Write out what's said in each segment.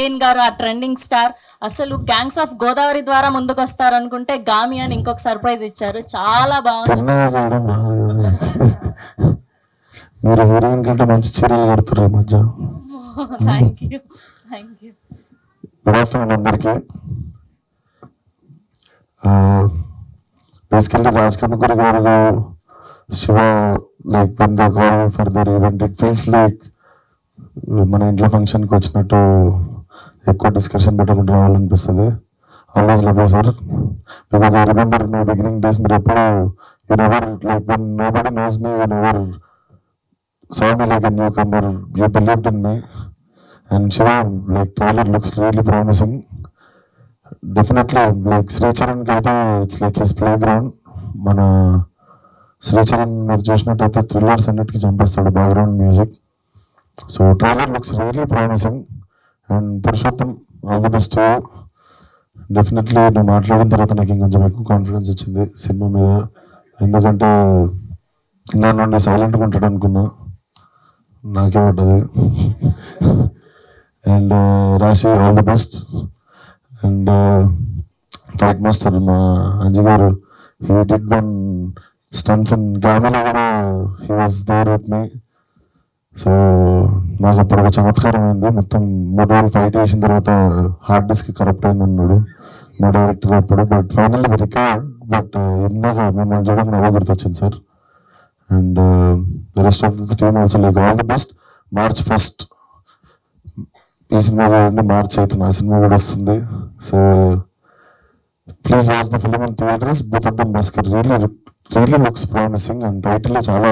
ప్రవీణ్ గారు ఆ trending star అసలు గ్యాంగ్స్ ఆఫ్ గోదావరి ద్వారా ముందుకు వస్తారు అనుకుంటే గామి అని ఇంకొక సర్ప్రైజ్ ఇచ్చారు. చాలా బాగుంది. మీరు హీరోయిన్ కంటే మంచి చీరలు కడుతున్నారు మధ్య. Thank you. గుడ్ ఆఫ్టర్నూన్ అందరికీ. Basically Raj Kandukuri garu Shiva like when they call for their event it feels like మన ఇంట్లో ఫంక్షన్కి వచ్చినట్టు ఎక్కువ డిస్కషన్ పెట్టకుండా రావాలనిపిస్తుంది. Always love you sir, because I remember my beginning days. మీరు ఎప్పుడు you never like when nobody knows me, you never saw me like a newcomer, you believed in me. And Shiva, like trailer looks really promising. Definitely like Sri Charan kaithe it's like his playground. Mana Sri Charan meer chusinattaithe thrillers annitiki champestadu background music. So trailer looks really promising. And Purushottam, all the best to you. Definitely నేను మాట్లాడిన తర్వాత నాకు ఇంకొంచెం ఎక్కువ confidence వచ్చింది cinema మీద. ఎందుకంటే నా నుండి సైలెంట్గా ఉంటాడు అనుకున్నా, నాకే పడ్డది. And Rashi all the best. And fight master మా Anji garu, he did one stunts and గ్యామీలో కూడా he was there with me. So నాకు అప్పుడు ఒక చమత్కారం అయింది. మొత్తం 3 రోజులు ఫైట్ చేసిన తర్వాత హార్డ్ డిస్క్ కరప్ట్ అయింది అన్నాడు మా డైరెక్టర్ అప్పుడు. But finally record. బట్ ఇందాక మిమ్మల్ని చూడడానికి అదే గుర్తొచ్చింది sir. And the rest of the team also like all the best. March 1st ఈ సినిమా చూడండి, March 8th నా సినిమా కూడా వస్తుంది. So please watch the film in theatres. Both of them Bhaskar really looks promising. And title చాలా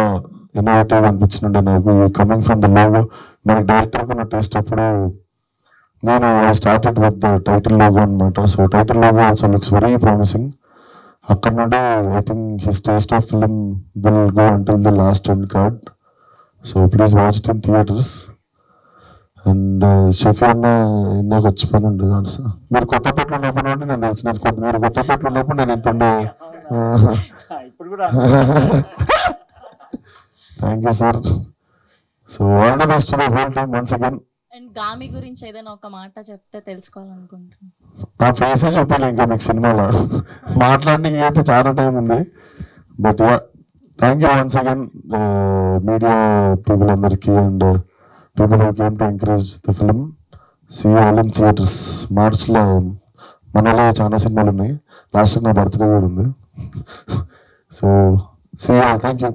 innovative అనిపించింది నాకు. Coming from the logo, మనకి director ఉన్న టేస్ట్ అప్పుడు నేను I started with the title logo అనమాట. So title logo also looks very promising. అక్కడ నుండి I think his taste of film will go until the last end card. So please watch it in theatres. And Shafi అన్న ఇందాక వచ్చిపోయినండి sir. మీరు కొత్తపేటలో ఉన్నప్పుడు అంటే నేను తెలిసిన మీరు కొత్తపేటలో ఉన్నప్పుడు నేను ఎంత ఉండే. Thank you sir. So all the best to the whole team once again. And Gaami గురించి ఏదైనా ఒక మాట చెప్తే తెలుసుకోవాలనుకుంటున్నాను. నా ఫేసే చెప్పాలి ఇంకా మీకు సినిమాలో మాట్లాడడానికి అయితే చాలా టైం ఉంది. But thank you once again media people అందరికీ and people who came to encourage the film. See you all in theatres. మార్చ్లో మనలో చాలా సినిమాలు ఉన్నాయి. లాస్ట్ నా బర్త్డే కూడా ఉంది. So see you all. Thank you.